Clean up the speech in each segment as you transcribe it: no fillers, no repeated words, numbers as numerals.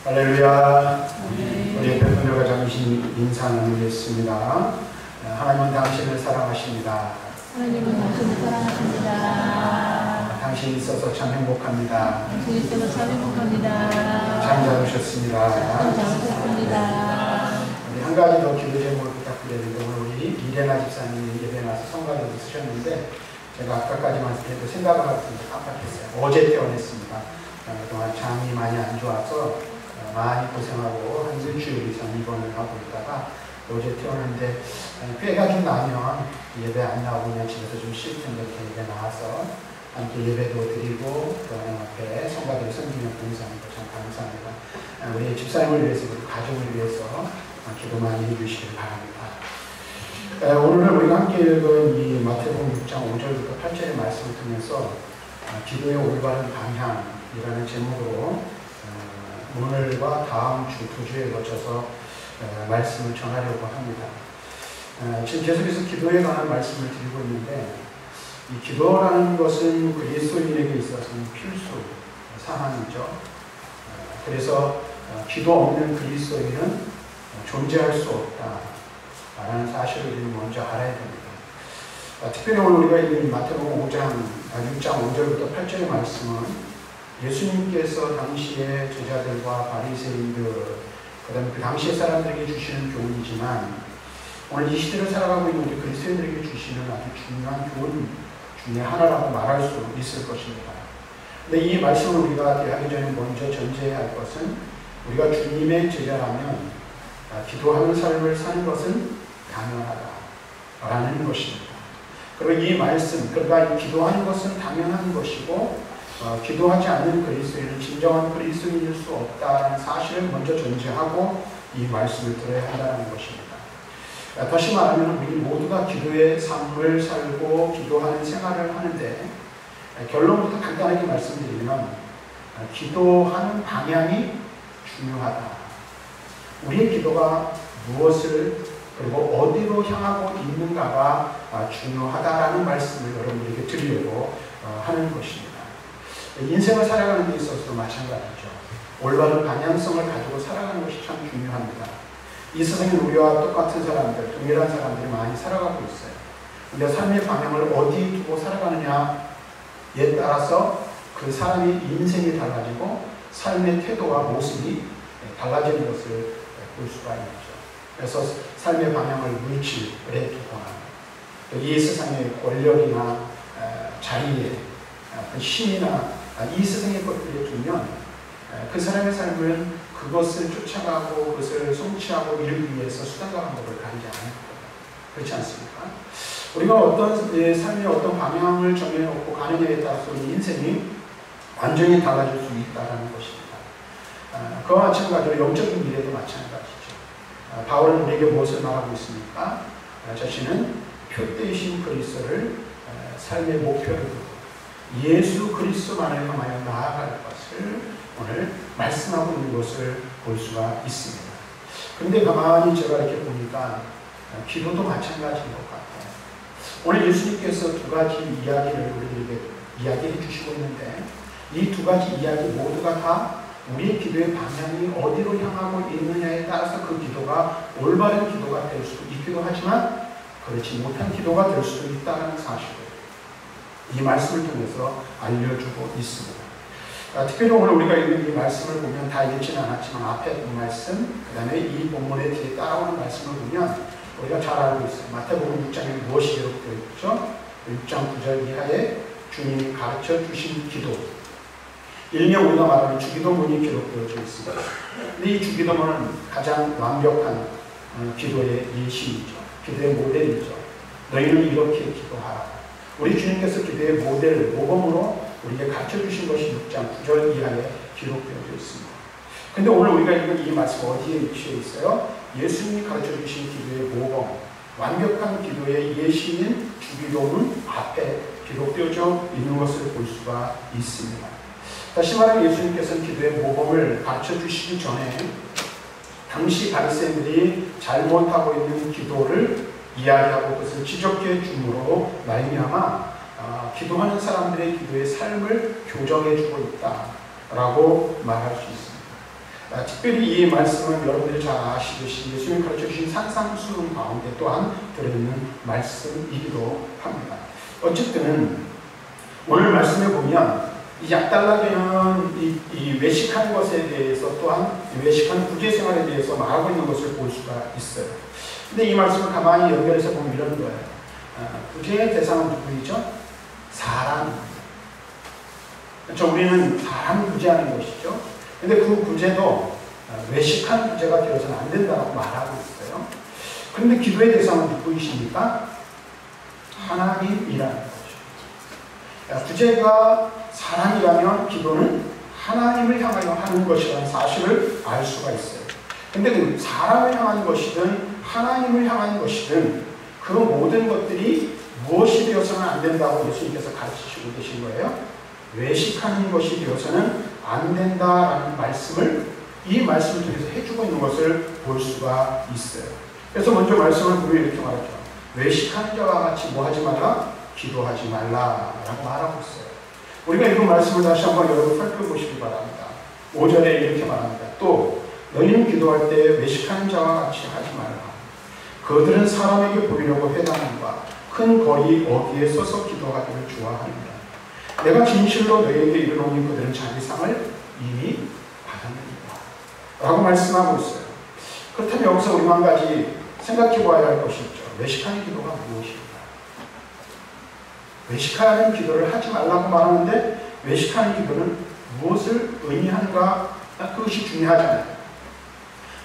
할렐루야. 우리 옆에 분들과 잠시 인사 나누겠습니다. 하나님은 당신을 사랑하십니다. 하나님은 당신을 사랑하십니다. 당신이 있어서 참 행복합니다. 당신이 있어서 참 행복합니다. 참 잡으셨습니다. 참 잡으셨습니다. 우리 한 가지 더 기도 제목을 부탁드리는데, 오늘 우리 이레나 집사님이 예배 나서 성가대로 쓰셨는데, 제가 아까까지만 해도 생각을 하고 깜빡했어요. 어제 퇴원했습니다. 그동안 장이 많이 안 좋아서 많이 고생하고 한 일주일 이상 입원을 하고 있다가 어제 퇴원했는데, 꾀가 좀 나면 예배 안 나오고 그냥 집에서 좀 쉴 텐데 이렇게 예배 나와서 함께 예배도 드리고 또 하나님 앞에 성가대로 섬기며 봉사하는 거 참 감사합니다. 우리 집사님을 위해서, 우리 가족을 위해서 기도 많이 해주시길 바랍니다. 오늘은 우리가 함께 읽은 이 마태복음 6장 5절부터 8절의 말씀을 통해서 기도의 올바른 방향이라는 제목으로 오늘과 다음 주 2주에 거쳐서 말씀을 전하려고 합니다. 지금 계속해서 기도에 관한 말씀을 드리고 있는데, 이 기도라는 것은 그리스도인에게 있어서는 필수 사항이죠. 그래서 기도 없는 그리스도인은 존재할 수 없다라는 사실을 우리는 먼저 알아야 됩니다. 특별히 오늘 우리가 읽은 마태복음 6장 5절부터 8절의 말씀은 예수님께서 당시의 제자들과 바리새인들, 그다음에 그 당시의 사람들에게 주시는 교훈이지만, 오늘 이 시대를 살아가고 있는 우리 그리스도인들에게 주시는 아주 중요한 교훈 중에 하나라고 말할 수 있을 것입니다. 근데 이 말씀을 우리가 대하기 전에 먼저 전제해야 할 것은, 우리가 주님의 제자라면 기도하는 삶을 사는 것은 당연하다라는 것입니다. 그리고 이 말씀, 그러니까 기도하는 것은 당연한 것이고, 기도하지 않는 그리스도인은 진정한 그리스도인일 수 없다는 사실을 먼저 전제하고 이 말씀을 들어야 한다는 것입니다. 다시 말하면 우리 모두가 기도의 삶을 살고 기도하는 생활을 하는데, 결론부터 간단하게 말씀드리면 기도하는 방향이 중요하다. 우리의 기도가 무엇을 그리고 어디로 향하고 있는가가 중요하다라는 말씀을 여러분들에게 드리려고 하는 것입니다. 인생을 살아가는 데 있어서도 마찬가지죠. 올바른 방향성을 가지고 살아가는 것이 참 중요합니다. 이 세상에 우리와 똑같은 사람들, 동일한 사람들이 많이 살아가고 있어요. 근데 삶의 방향을 어디 두고 살아가느냐에 따라서 그 사람의 인생이 달라지고 삶의 태도와 모습이 달라지는 것을 볼 수가 있죠. 그래서 삶의 방향을 물질에 두거나, 이 세상의 권력이나 자리에, 힘이나 이 세상의 것들에 두면 그 사람의 삶은 그것을 쫓아가고 그것을 성취하고 이루기 위해서 수단과 방법을 가리지 않을 거예요. 그렇지 않습니까? 우리가 어떤 삶의 어떤 방향을 정해놓고 가느냐에 따라서 우리 인생이 완전히 달라질 수 있다는 것입니다. 그와 마찬가지로 영적인 미래도 마찬가지죠. 바울은 우리에게 무엇을 말하고 있습니까? 자신은 표대이신 그리스도를 삶의 목표로 두고 예수 그리스도만을 향하여 나아갈 것을 오늘 말씀하고 있는 것을 볼 수가 있습니다. 그런데 가만히 제가 이렇게 보니까 기도도 마찬가지인 것 같아요. 오늘 예수님께서 두 가지 이야기를 우리에게 이야기해 주시고 있는데, 이 두 가지 이야기 모두가 다 우리의 기도의 방향이 어디로 향하고 있느냐에 따라서 그 기도가 올바른 기도가 될 수도 있기도 하지만 그렇지 못한 기도가 될 수도 있다는 사실을 이 말씀을 통해서 알려주고 있습니다. 특별히 오늘 우리가 읽는 이 말씀을 보면 다 읽지는 않았지만 앞에 본 말씀, 그 다음에 이 본문의 뒤에 따라오는 말씀을 보면 우리가 잘 알고 있어요. 마태복음 6장에 무엇이 기록되어 있죠? 6장 9절 이하에 주님이 가르쳐 주신 기도, 일명 우리가 말하는 주기도문이 기록되어져 있습니다. 근데 이 주기도문은 가장 완벽한 기도의 예시이죠. 기도의 모델이죠. 너희는 이렇게 기도하라. 우리 주님께서 기도의 모델, 모범으로 우리에게 가르쳐주신 것이 6장 9절 이하에 기록되어져 있습니다. 근데 오늘 우리가 읽은 이 말씀 어디에 위치해 있어요? 예수님이 가르쳐주신 기도의 모범, 완벽한 기도의 예시인 주기도문 앞에 기록되어져 있는 것을 볼 수가 있습니다. 다시 말하면 예수님께서는 기도의 모범을 가르쳐주시기 전에 당시 바리새인들이 잘못하고 있는 기도를 이야기하고 그것을 지적해 줌으로 말미암아 기도하는 사람들의 기도의 삶을 교정해 주고 있다라고 말할 수 있습니다. 특별히 이 말씀은 여러분들이 잘 아시듯이 예수님이 가르쳐주신 산상수훈 가운데 또한 들어있는 말씀이기도 합니다. 어쨌든 오늘 말씀에 보면 이 약달라교는 이 외식하는 것에 대해서 또한 외식하는 구제생활에 대해서 말하고 있는 것을 볼 수가 있어요. 근데 이 말씀을 가만히 연결해서 보면 이런 거예요. 구제의 대상은 누구이죠? 사람입니다. 그렇죠? 우리는 사람을 구제하는 것이죠. 근데 그 구제도 외식한 구제가 되어서는 안 된다고 말하고 있어요. 그런데 기도의 대상은 누구이십니까? 하나님이라는 거죠. 구제가 사람이라면 기도는 하나님을 향하여 하는 것이라는 사실을 알 수가 있어요. 근데 그 사람을 향하는 것이든 하나님을 향하는 것이든 그 모든 것들이 무엇이 되어서는 안 된다고 예수님께서 가르치시고 계신 거예요. 외식하는 것이 되어서는 안 된다라는 말씀을 이 말씀을 통해서 해주고 있는 것을 볼 수가 있어요. 그래서 먼저 말씀을 보면 이렇게 말하죠. 외식하는 자와 같이 뭐 하지 말라? 기도하지 말라라고 말하고 있어요. 우리가 이런 말씀을 다시 한번 여러분 살펴보시기 바랍니다. 5절에 이렇게 말합니다. 또 너희는 기도할 때 외식하는 자와 같이 하지 말라. 그들은 사람에게 보이려고 회당과 큰 거리 어귀에 서서 기도하기를 좋아합니다. 내가 진실로 너희에게 이르노니 그들은 자기 상을 이미 받았느니라 라고 말씀하고 있어요. 그렇다면 여기서 우리가 한 가지 생각해 보아야 할 것이 있죠. 외식하는 기도가 무엇일까? 외식하는 기도를 하지 말라고 말하는데 외식하는 기도는 무엇을 의미하는가? 그것이 중요하잖아요.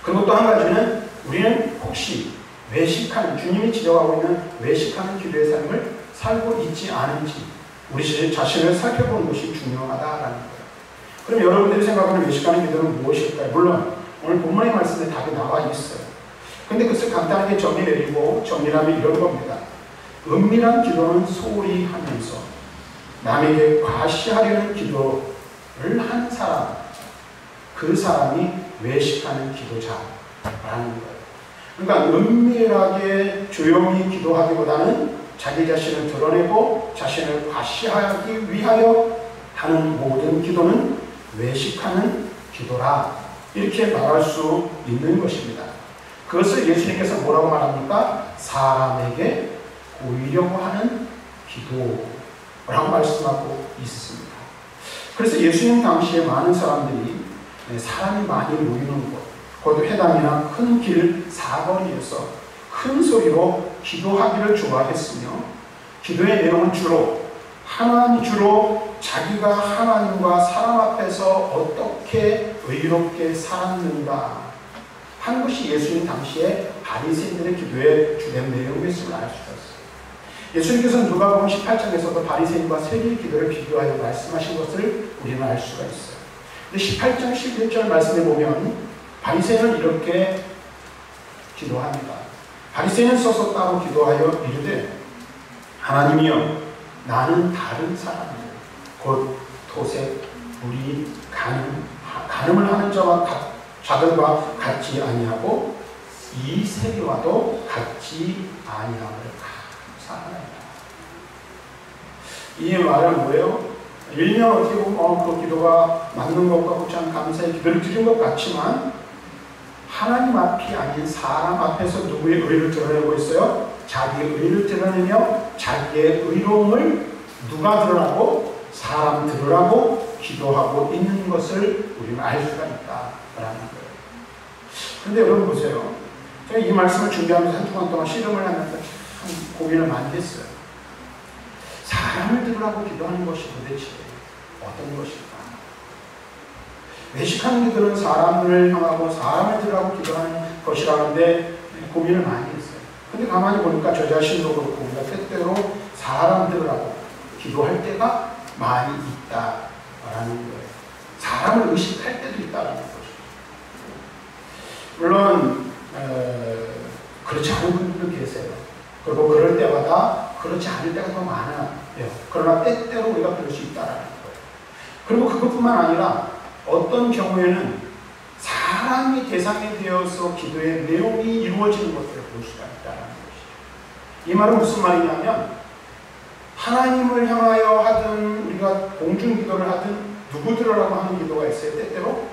그리고 또 한 가지는 우리는 혹시 외식하는, 주님이 지적하고 있는 외식하는 기도의 삶을 살고 있지 않은지 우리 자신을 살펴보는 것이 중요하다라는 거예요. 그럼 여러분들이 생각하는 외식하는 기도는 무엇일까요? 물론 오늘 본문의 말씀에 답이 나와 있어요. 근데 그것을 간단하게 정의내리고 정리하면 이런 겁니다. 은밀한 기도는 소홀히 하면서 남에게 과시하려는 기도를 한 사람, 그 사람이 외식하는 기도자라는 거예요. 그러니까 은밀하게 조용히 기도하기보다는 자기 자신을 드러내고 자신을 과시하기 위하여 하는 모든 기도는 외식하는 기도라 이렇게 말할 수 있는 것입니다. 그것을 예수님께서 뭐라고 말합니까? 사람에게 보이려고 하는 기도라고 말씀하고 있습니다. 그래서 예수님 당시에 많은 사람들이 사람이 많이 모이는 곳, 곧 회당이나 큰 길 사거리에서 큰 소리로 기도하기를 좋아했으며 기도의 내용은 주로 자기가 하나님과 사람 앞에서 어떻게 의롭게 살았는가 하는 것이 예수님 당시에 바리새인들의 기도의 주된 내용이었음을 알 수가 있어요. 예수님께서는 누가복음 18장에서도 바리새인과 세리의 기도를 비교하여 말씀하신 것을 우리는 알 수가 있어요. 근데 18장 11절 말씀에 보면 바리새인은 이렇게 기도합니다. 바리새인은 서서 따로 기도하여 이르되 하나님이여 나는 다른 사람이요 곧 토색, 불의, 간음을 하는 자들과 같지 아니하고 이 세리와도 같지 아니함을 감사하나이다. 이 말은 뭐예요? 일면 어떻게 보면 그 기도가 맞는 것 같고 참 감사의 기도를 드린 것 같지만 하나님 앞이 아닌 사람 앞에서 누구의 의를 드러내고 있어요? 자기의 의를 드러내며 자기의 의로움을 누가 드러나고 사람 들으라고 기도하고 있는 것을 우리는 알 수가 있다라는 거예요. 그런데 여러분 보세요. 제가 이 말씀을 준비하면서 한 주간 동안 씨름을 하면서 참 고민을 많이 했어요. 사람을 들으라고 기도하는 것이 도대체 어떤 것일까? 외식하는 기도는 사람을 향하고 사람을 들으라고 기도하는 것이라는데 고민을 많이 했어요. 근데 가만히 보니까 저 자신도 그렇고 우리가 때때로 사람 들으라고 기도할 때가 많이 있다라는 거예요. 사람을 의식할 때도 있다라는 거죠. 물론 그렇지 않은 분들도 계세요. 그리고 그럴 때마다 그렇지 않을 때가 더 많아요. 그러나 때때로 우리가 그럴 수 있다라는 거예요. 그리고 그것뿐만 아니라 어떤 경우에는 사람이 대상이 되어서 기도의 내용이 이루어지는 것들을 볼 수가 있다는 것이죠. 이 말은 무슨 말이냐면 하나님을 향하여 하든 우리가 공중기도를 하든 누구 들으라고 하는 기도가 있어요. 때때로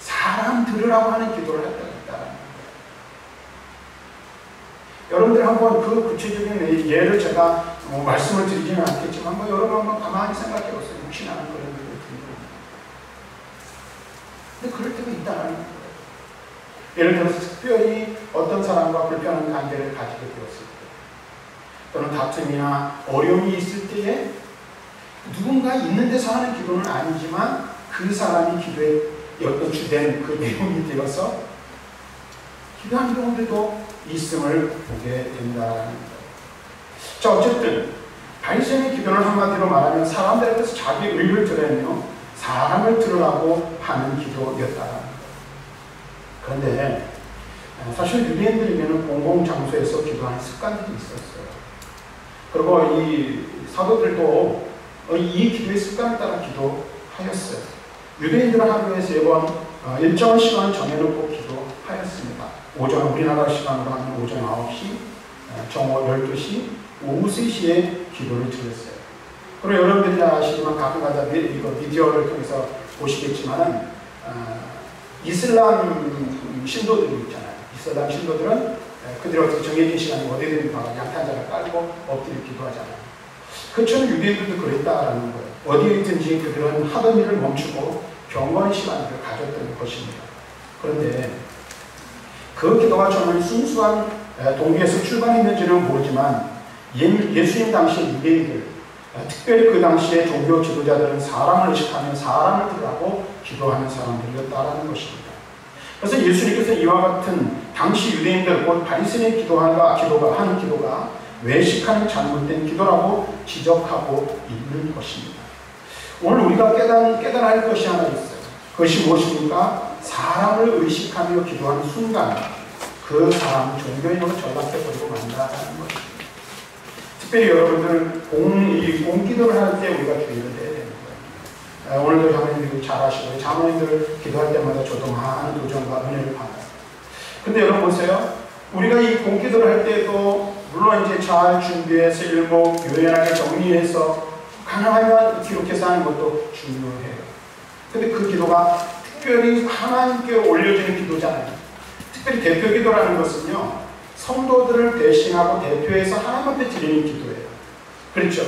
사람 들으라고 하는 기도를 할 때가 있다는 거예요. 여러분들 한번 그 구체적인 예를 제가 말씀을 드리지는 않겠지만 여러분 한번 가만히 생각해 보세요. 육신하는 그런 일을 드리고. 근데 그럴 때가 있다는 거예요. 예를 들어서 특별히 어떤 사람과 불편한 관계를 가지게 되었을 때, 또는 다툼이나 어려움이 있을 때에 누군가 있는 데서 하는 기도는 아니지만 그 사람이 기도의 어떤 주된 그 내용이 되어서 기도하는 경우들도 있음을 보게 된다는 거예요. 자, 어쨌든 바리새인의 기도는 한마디로 말하면 사람들 앞에서 자기 의를 드러내며 사람을 들으라고 하는 기도였다는 거예요. 그런데 사실 유대인들에게는 공공장소에서 기도하는 습관들이 있었어요. 그리고 이 사도들도 이 기도의 습관을 따라 기도하였어요. 유대인들은 하루에 3번 일정한 시간을 정해놓고 기도하였습니다. 오전, 우리나라 시간으로 하면 오전 9시, 정오 12시, 오후 3시에 기도를 드렸어요. 그리고 여러분들이 아시지만 가끔가다 이거 미디어를 통해서 보시겠지만 이슬람 신도들이 있잖아요. 이슬람 신도들은 그들이 어떻게 정해진 시간에 어디든 양탄자를 깔고 엎드려 기도하잖아요. 그처럼 유대인들도 그랬다라는 거예요. 어디에 있든지 그들은 하던 일을 멈추고 경건의 시간을 가졌던 것입니다. 그런데 그 기도가 정말 순수한 동기에서 출발했는지는 모르지만 예수님 당시 유대인들, 특별히 그 당시에 종교 지도자들은 사람을 의식하며 사람을 들으라고 기도하는 사람들이었다라는 것입니다. 그래서 예수님께서 이와 같은 당시 유대인들, 곧 바리새인의 하는 기도가 외식하는 잘못된 기도라고 지적하고 있는 것입니다. 오늘 우리가 깨달아야 할 것이 하나 있어요. 그것이 무엇입니까? 사람을 의식하며 기도하는 순간 그 사람은 종교인으로 전락해버리고 만다라는 것입니다. 특별히 여러분들 공기도를 할 때 우리가 주의를 해야 되는 거예요. 오늘도 자매님들이 잘 아시고 자매님들 기도할 때마다 저도 많은 도전과 은혜를 받아요. 근데 여러분 보세요. 우리가 이 공기도를 할 때도 물론 이제 잘 준비해서 일목 요연하게 정리해서 가능하면 기록해서 하는 것도 중요해요. 근데 그 기도가 특별히 하나님께 올려지는 기도잖아요. 특별히 대표 기도라는 것은요, 성도들을 대신하고 대표해서 하나님 앞에 드리는 기도예요. 그렇죠?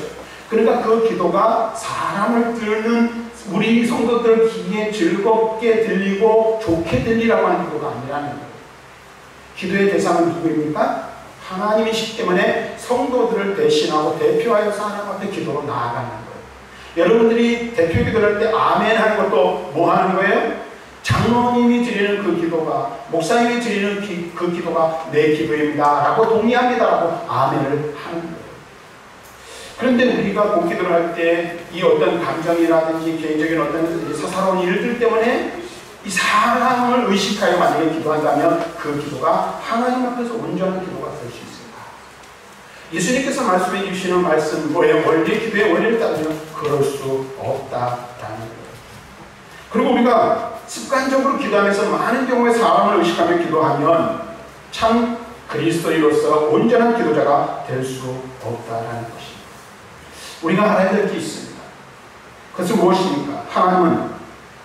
그러니까 그 기도가 사람을 듣는 우리 성도들 귀에 즐겁게 들리고 좋게 들리라고 하는 기도가 아니라는 거예요. 기도의 대상은 누구입니까? 하나님이시기 때문에 성도들을 대신하고 대표하여서 하나님 앞에 기도로 나아가는 거예요. 여러분들이 대표 기도를 할 때 아멘 하는 것도 뭐 하는 거예요? 장로님이 드리는 그 기도가, 목사님이 드리는 그 기도가 내 기도입니다 라고 동의합니다 라고 아멘을 하는 거예요. 그런데 우리가 공기도를 할 때 이 어떤 감정이라든지 개인적인 어떤 사사로운 일들 때문에 이 사람을 의식하여 만약에 기도한다면 그 기도가 하나님 앞에서 온전한 기도가 될 수 있을까? 예수님께서 말씀해 주시는 말씀 뭐예요? 원리 기도의 원리를 따르면 그럴 수 없다라는 거예요. 그리고 우리가 습관적으로 기도하면서 많은 경우에 사람을 의식하며 기도하면 참 그리스도인으로서 온전한 기도자가 될 수 없다라는 것입니다. 우리가 알아야 될 게 있습니다. 그것은 무엇입니까? 하나님은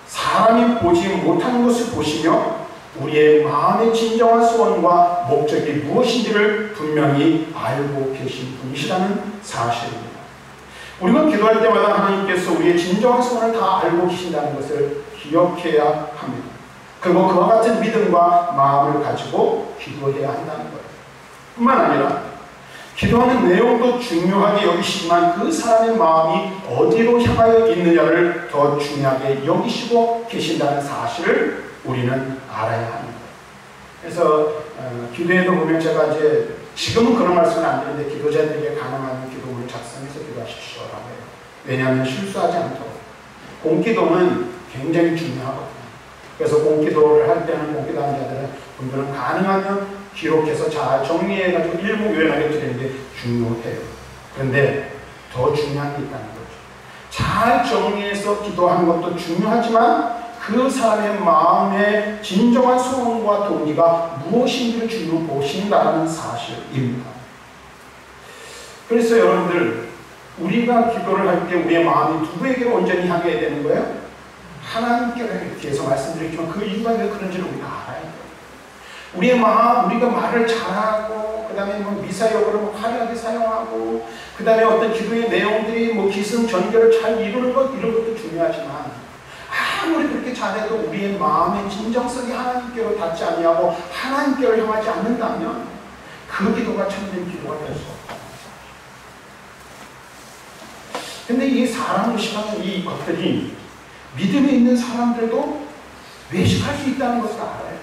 사람이 보지 못하는 것을 보시며 우리의 마음의 진정한 소원과 목적이 무엇인지를 분명히 알고 계신 분이시라는 사실입니다. 우리가 기도할 때마다 하나님께서 우리의 진정한 소원을 다 알고 계신다는 것을 기억해야 합니다. 그리고 그와 같은 믿음과 마음을 가지고 기도해야 한다는 거예요. 뿐만 아니라 기도하는 내용도 중요하게 여기시지만 그 사람의 마음이 어디로 향하여 있느냐를 더 중요하게 여기시고 계신다는 사실을 우리는 알아야 합니다. 그래서 기도에도 보면 제가 이제 지금은 그런 말씀은 안 드리는데 기도자들에게 가능한 기도문을 작성해서 기도하십시오라고 해요. 왜냐하면 실수하지 않도록. 공기도는 굉장히 중요하거든요. 그래서 공기도를 할 때는 공기도하는 자들은 분들은 가능하면 기록해서 잘 정리해가지고 일목요연하게 드리는 게 중요해요. 그런데 더 중요한 게 있다는 거죠. 잘 정리해서 기도하는 것도 중요하지만 그 사람의 마음의 진정한 소원과 동기가 무엇인지를 주로 보신다는 사실입니다. 그래서 여러분들 우리가 기도를 할 때 우리의 마음이 누구에게 온전히 향해야 되는 거예요? 하나님께 대해서 말씀드렸지만 그 이유가 왜 그런지를 우리가 알아야 돼요. 우리의 마음, 우리가 말을 잘하고, 그 다음에 뭐 미사역으로 화려하게 사용하고, 그 다음에 어떤 기도의 내용들이 뭐 기승전결을 잘 이루는 것, 이런 것도 중요하지만, 아무리 그렇게 잘해도 우리의 마음의 진정성이 하나님께로 닿지 아니하고 하나님께로 향하지 않는다면 그 기도가 참된 기도가 될 수 없다. 근데 이 사람을 의식하는 이 것들이 믿음이 있는 사람들도 외식할 수 있다는 것을 알아야 돼.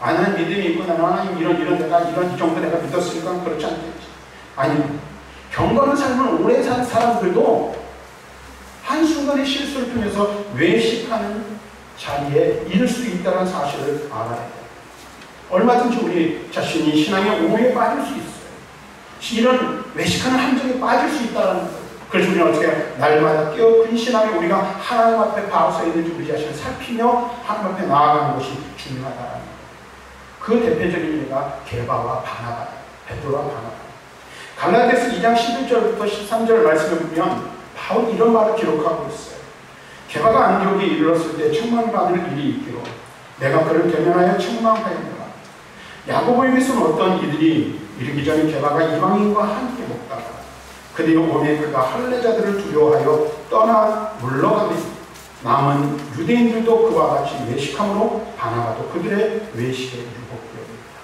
나는 믿음이 있고 나는 이런 내가 이런 이 정도 내가 믿었으니까 그렇지 않겠지. 아니, 경건한 삶을 오래 산 사람들도 한순간의 실수를 통해서 외식하는 자리에 이를 수 있다는 사실을 알아야 돼. 얼마든지 우리 자신이 신앙의 오해에 빠질 수 있어요. 이런 외식하는 함정에 빠질 수 있다는 거예요. 그래서 우리는 어떻게 날마다 깨어큰 신앙에 우리가 하나님 앞에 바로 서 있는지 우리 자신을 살피며 하나님 앞에 나아가는 것이 중요하다는 거예요. 그 대표적인 예가 게바와 바나바, 베드로와 바나바. 갈라디아서 2장 11절부터 13절 말씀을 보면 바울이 이런 말을 기록하고 있어요. 게바가 안디옥에 이르렀을 때 책망받을 일이 있기로 내가 그를 대면하여 책망하였노라. 야고보에게서는 어떤 이들이 이르기 전에 게바가 이방인과 함께 먹다가 그 뒤에 오매 그가 할례자들을 두려워하여 떠나 물러가며 남은 유대인들도 그와 같이 외식함으로 바나바도 그들의 외식에 유혹되었다.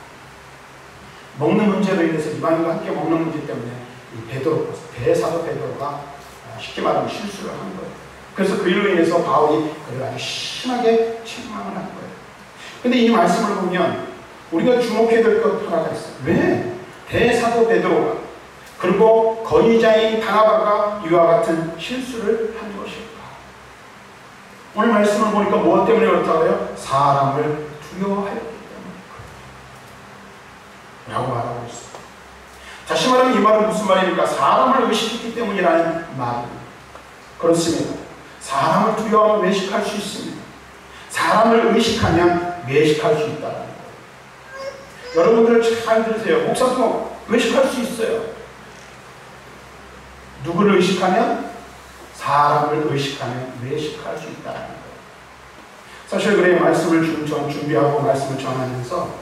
먹는 문제로 인해서 이방인과 함께 먹는 문제 때문에 이 베드로, 대사도 베드로가 쉽게 말하면 실수를 한 거예요. 그래서 그 일로 인해서 바울이 그를 아주 심하게 책망을 한 거예요. 근데 이 말씀을 보면 우리가 주목해야 될 것 하나가 있어요. 왜 대사도 베드로가 그리고 건의자인 바나바가 이와 같은 실수를 한 것일까? 오늘 말씀을 보니까 무엇 때문에 그렇다고 해요? 사람을 두려워하였기 때문에 라고 말하고 있어요. 다시 말하면 이 말은 무슨 말입니까? 사람을 의식했기 때문이라는 말입니다. 그렇습니다. 사람을 두려워하면 외식할 수 있습니다. 사람을 의식하면 외식할 수 있다는 거예요. 여러분들 잘 들으세요. 목사도 외식할 수 있어요. 누구를 의식하면? 사람을 의식하면 외식할 수 있다는 거예요. 사실 그래 말씀을 준비하고 말씀을 전하면서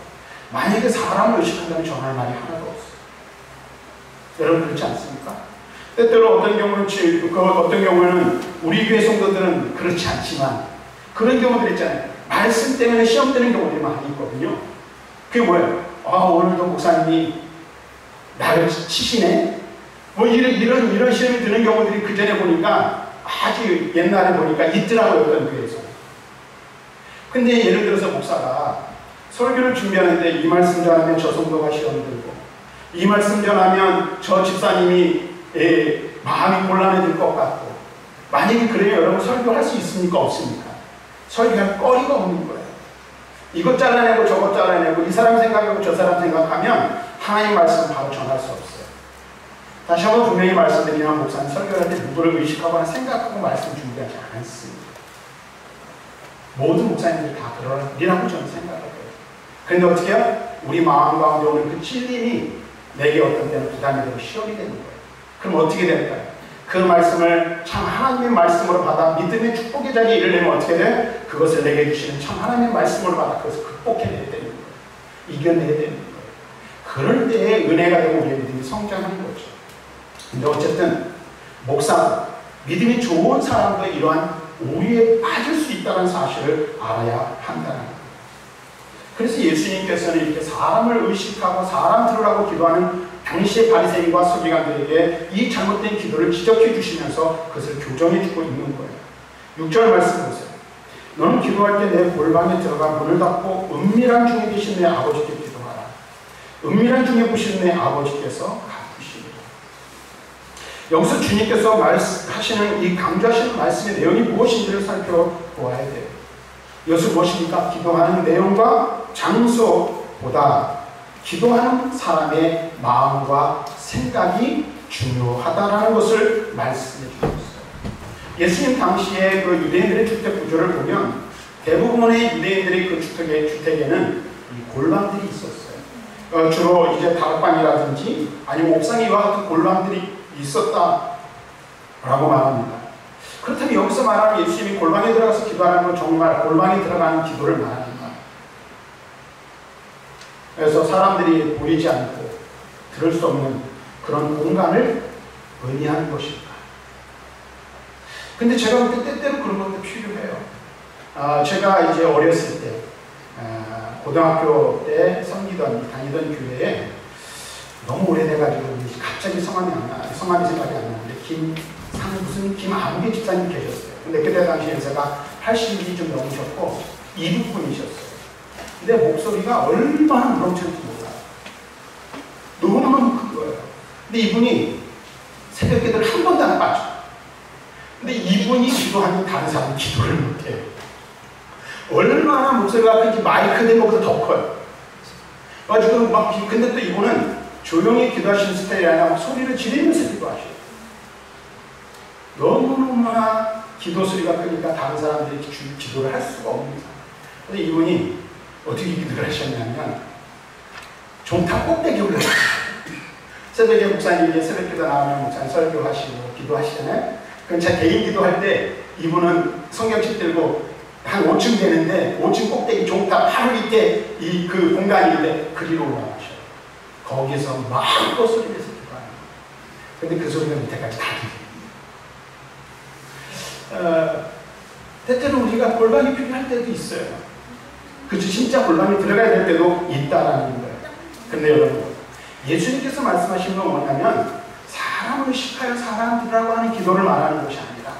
만약에 사람을 의식한다면 전할 말이 하나도 없어요. 여러분 그렇지 않습니까? 때때로 어떤 경우는 우리 교회 성도들은 그렇지 않지만 그런 경우들 있잖아요. 말씀 때문에 시험 되는 경우들이 많이 있거든요. 그게 뭐예요? 오늘도 목사님이 나를 치시네? 뭐 이런 시험이 드는 경우들이 그 전에 보니까 아주 옛날에 보니까 있더라고요. 어떤 교회에서. 근데 예를 들어서 목사가 설교를 준비하는데 이 말씀 전하면 저 성도가 시험 들고 이 말씀 전하면 저 집사님이 마음이 곤란해질 것 같고 만약에 그래요. 여러분 설교할 수 있습니까? 없습니까? 설교할 거리가 없는 거예요. 이것 잘라내고 저것 잘라내고 이 사람 생각하고 저 사람 생각하면 하나님 말씀 바로 전할 수 없어요. 다시 한번 분명히 말씀드리면 목사님 설교할 때 누구를 의식하거나 생각하고 말씀 준비하지 않습니다. 모든 목사님들이 다 그러리라고 저는 생각해요. 그런데 어떻게 해요? 우리 마음 가운데 오는 그 찔림이 내게 어떤 때는 부담이 되고 시험이 되는 거예요. 그럼 어떻게 될까요? 그 말씀을 참 하나님의 말씀으로 받아 믿음의 축복의 자리에 이르려면 어떻게 돼요? 그것을 내게 주시는 참 하나님의 말씀으로 받아 그것을 극복해내야 되는 거예요. 이겨내야 되는 거예요. 그럴 때에 은혜가 되고 우리의 믿음이 성장하는 거죠. 근데 어쨌든 목사, 믿음이 좋은 사람도 이러한 오류에 빠질 수 있다는 사실을 알아야 한다는 거예요. 그래서 예수님께서는 이렇게 사람을 의식하고 사람 들으라고 기도하는 당시의 바리새인과 서기관들에게 이 잘못된 기도를 지적해 주시면서 그것을 교정해 주고 있는 거예요. 6절 말씀 보세요. 너는 기도할 때 내 골방에 들어가 문을 닫고 은밀한 중에 계신 내 아버지께 기도하라. 은밀한 중에 보시는 내 아버지께서 갚으시리라. 여기서 주님께서 말씀하시는 이 강조하시는 말씀의 내용이 무엇인지를 살펴보아야 돼요. 이것은 무엇입니까? 기도하는 내용과 장소보다 기도하는 사람의 마음과 생각이 중요하다라는 것을 말씀해 주셨어요. 예수님 당시에 그 유대인들의 주택 구조를 보면 대부분의 유대인들의 그 주택에는 이 골방들이 있었어요. 주로 이제 다락방이라든지 아니면 옥상에 이와 같은 골방들이 있었다라고 말합니다. 그렇다면 여기서 말하는 예수님이 골방에 들어가서 기도하는 건 정말 골방에 들어가는 기도를 말하는가? 그래서 사람들이 보이지 않고 들을 수 없는 그런 공간을 의미하는 것일까? 근데 제가 볼 때 때때로 그런 것도 필요해요. 제가 이제 어렸을 때, 고등학교 때 다니던 교회에 너무 오래돼가지고 갑자기 성함이 생각이 안 나는데 김아무개 집사님 계셨어요. 근데 그때 당시에 제가 80이 좀 넘으셨고 이북분이셨어요. 근데 목소리가 얼마나 무렁쳤는지 몰라요. 너무너무 큰 거예요. 근데 이분이 새벽 기도를 한 번도 안 빠져. 근데 이분이 기도하면 다른 사람은 기도를 못해요. 얼마나 목소리가 큰지 마이크 된 것보다 더 커요. 그래가지고 근데 또 이분은 조용히 기도하시는 스타일이 아니라 소리를 지르면서 기도하셔요. 너무너무나 기도 소리가 크니까 다른 사람들이 기도를 할 수가 없습니다. 근데 이분이 어떻게 기도를 하셨냐면 종탑 꼭대기에 올라갔어요. 새벽에 목사님이 새벽 기도 나오면 목사님 설교하시고 기도하시잖아요. 그럼 제가 개인 기도할 때 이분은 성경책 들고 한 5층 되는데 5층 꼭대기 종탑 바로 밑에 그 공간인데 그리로 올라가셔요. 거기서 마음껏 소리내서 기도하는 거예요. 근데 그 소리가 밑에까지 다 들려요. 때때로 우리가 골방이 필요할 때도 있어요. 그렇죠. 진짜 골방에 들어가야 될 때도 있다라는 거예요. 근데 여러분, 예수님께서 말씀하신 건 뭐냐면 사람을 의식하여 사람 들으라고 하는 기도를 말하는 것이 아니라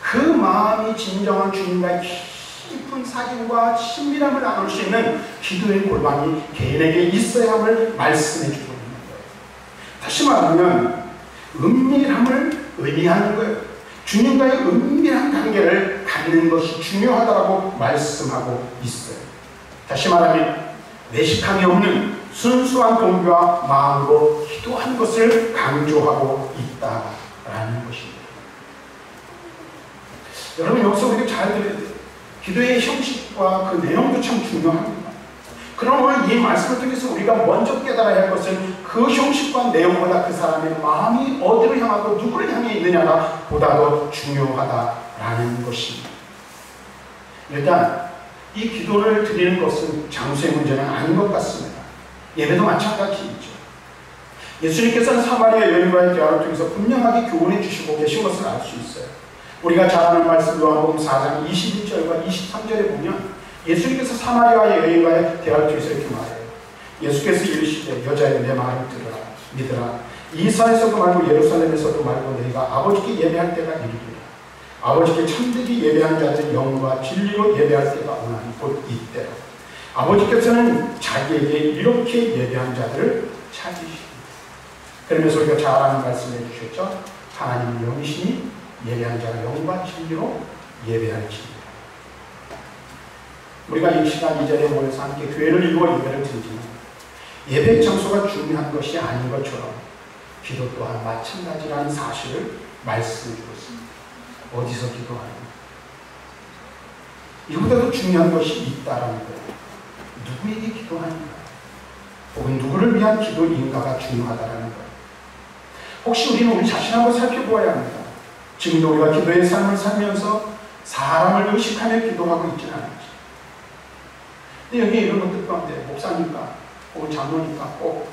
그 마음이 진정한 주님과의 깊은 사귐과 친밀함을 나눌 수 있는 기도의 골방이 개인에게 있어야 함을 말씀해 주고 있는 거예요. 다시 말하면 은밀함을 의미하는 거예요. 주님과의 은밀한 관계를 갖는 것이 중요하다고 말씀하고 있어요. 다시 말하면 내식함이 없는 순수한 동기와 마음으로 기도하는 것을 강조하고 있다라는 것입니다. 여러분 여기서 우리가 잘 들어야 돼요. 기도의 형식과 그 내용도 참 중요합니다. 그럼 오늘 이 말씀을 통해서 우리가 먼저 깨달아야 할 것은 그 형식과 내용보다 그 사람의 마음이 어디로 향하고 누구를 향해 있느냐가 보다 더 중요하다라는 것입니다. 일단 이 기도를 드리는 것은 장소의 문제는 아닌 것 같습니다. 예배도 마찬가지이죠. 예수님께서는 사마리아 여인과의 대화를 통해서 분명하게 교훈해 주시고 계신 것을 알 수 있어요. 우리가 잘 아는 말씀 요한복음 4장 21절과 23절에 보면 예수님께서 사마리아 여인과의 대화를 통해서 이렇게 말해요. 예수께서 이르시되 여자여 내 말을 들으라 믿으라. 이사에서도 말고 예루살렘에서도 말고 너희가 아버지께 예배할 때가 이르리라. 아버지께 참되게 예배하는 자들 영과 진리로 예배할 때가 오나니 곧 이때로. 아버지께서는 자기에게 이렇게 예배한 자들을 찾으십니다. 그러면서 우리가 잘 아는 말씀해 주셨죠. 하나님은 영이시니 예배하는 자가 영과 진리로 예배할지니라. 우리가 이 시간 이 자리에 모여서 함께 교회를 이루어 예배를 드리지만 예배 장소가 중요한 것이 아닌 것처럼 기도 또한 마찬가지라는 사실을 말씀해 주고 있습니다. 어디서 기도하는가? 이보다도 중요한 것이 있다라는 거예요. 누구에게 기도하는가? 혹은 누구를 위한 기도인가가 중요하다라는 거예요. 혹시 우리는 우리 자신 한번 살펴보아야 합니다. 지금도 우리가 기도의 삶을 살면서 사람을 의식하며 기도하고 있지는 않은지. 근데 여기 이런 것들 가운데 목사니까 혹은 장로니까 꼭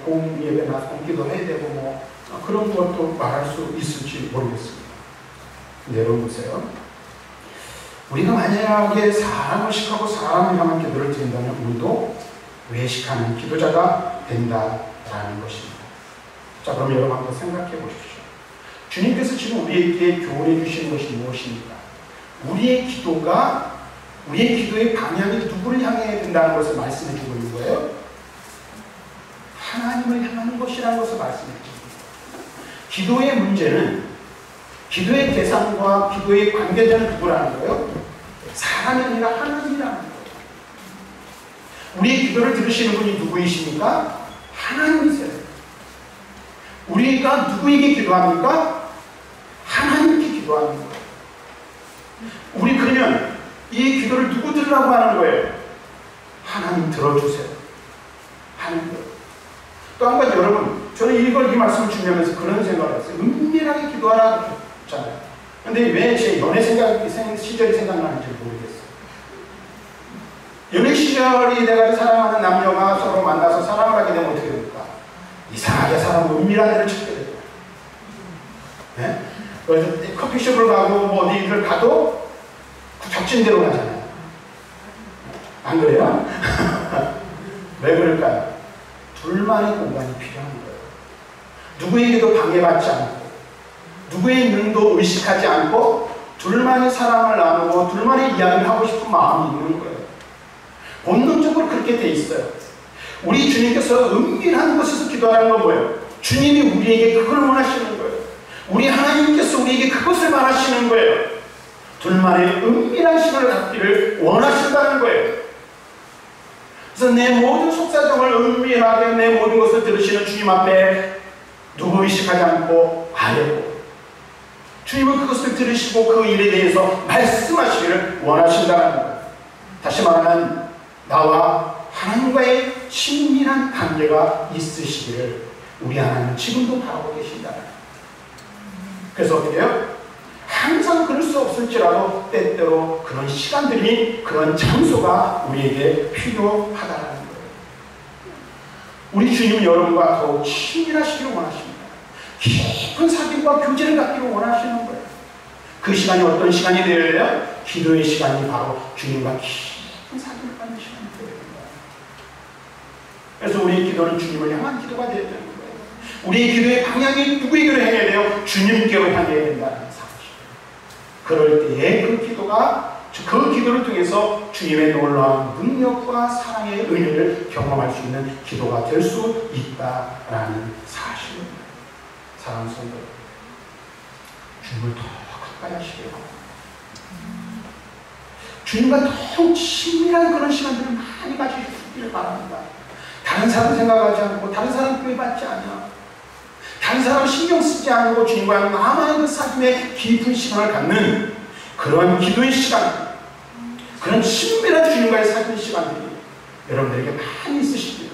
공예배나 공기도 해야 되고 뭐 그런 것도 말할 수 있을지 모르겠습니다. 근데 여러분 보세요. 우리가 만약에 사람을 의식하고 사람을 향한 기도를 드린다면 우리도 외식하는 기도자가 된다라는 것입니다. 자, 그럼 여러분 한번 생각해 보십시오. 주님께서 지금 우리에게 교훈해 주시는 것이 무엇입니까? 우리의 기도의 방향이 누구를 향해야 된다는 것을 말씀해 주고 있는 거예요. 하나님을 향하는 것이라는 것을 말씀해 줍니다. 기도의 문제는 기도의 대상과 기도의 관계자는 누구라는 거예요? 사람이 아니라 하나님이라는 거예요. 우리의 기도를 들으시는 분이 누구이십니까? 하나님이세요. 우리가 누구에게 기도합니까? 하나님께 기도하는 거예요. 우리 그러면 이 기도를 누구 들으라고 하는 거예요? 하나님 들어주세요. 하나님 들어. 또 한 가지 여러분, 저는 이 말씀을 준비하면서 그런 생각을 했어요. 은밀하게 기도하라 그랬잖아요. 근데 왜 제 연애 시절이 생각나는지 모르겠어요. 연애 시절이 돼가지고 사랑하는 남녀가 서로 만나서 사랑을 하게 되면 어떻게 됩니까? 이상하게 사람은 은밀한 데를 찾게 돼요. 네? 그래서 커피숍을 가고 뭐 어디를 가도 적진대로 가잖아요. 안 그래요? 왜 그럴까요? 둘만의 공간이 필요한 거예요. 누구에게도 방해받지 않고 누구의 눈도 의식하지 않고 둘만의 사랑을 나누고 둘만의 이야기를 하고 싶은 마음이 있는 거예요. 본능적으로 그렇게 돼 있어요. 우리 주님께서 은밀한 곳에서 기도하는 건 뭐예요? 주님이 우리에게 그걸 원하시는 거예요. 우리 하나님께서 우리에게 그것을 말하시는 거예요. 둘만의 은밀한 시간을 갖기를 원하신다는 거예요. 그래서 내 모든 속사정을 은밀하게 내 모든 것을 들으시는 주님 앞에 누구 의식하지 않고 아뢰고 주님은 그것을 들으시고 그 일에 대해서 말씀하시기를 원하신다는 거예요. 다시 말하면 나와 하나님과의 친밀한 관계가 있으시기를 우리 하나님은 지금도 바라고 계신다는 거예요. 그래서 어떻게 해요? 항상 그럴 수 없을지라도 때때로 그런 시간들이 그런 장소가 우리에게 필요하다는 거예요. 우리 주님은 여러분과 더욱 친밀하시기를 원하십니다. 깊은 사귐과 교제를 갖기를 원하시는 거예요. 그 시간이 어떤 시간이 되어야 돼요? 기도의 시간이 바로 주님과 깊은 사귐을 갖는 시간이 되어야 됩니다. 그래서 우리의 기도는 주님을 향한 기도가 되어야 되는 거예요. 우리의 기도의 방향이 누구에게로 향해야 돼요? 주님께로 향해야 된다는 사실. 그럴 때에 그 기도를 통해서 주님의 놀라운 능력과 사랑의 은혜를 경험할 수 있는 기도가 될 수 있다라는 사실입니다. 사랑하는 성도, 주님을 더 가까이 하시길 바랍니다. 주님과 더 친밀한 그런 시간들을 많이 가지시기를 바랍니다. 다른 사람 생각하지 않고 다른 사람 교회 받지 않아 다른 사람 신경 쓰지 않고 주님과 나만의 그 사귐의 깊은 시간을 갖는 그런 기도의 시간, 그런 친밀한 주님과의 사귐의 시간들이 여러분들에게 많이 있으시기를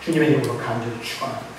주님의 이름으로 간절히 축원합니다.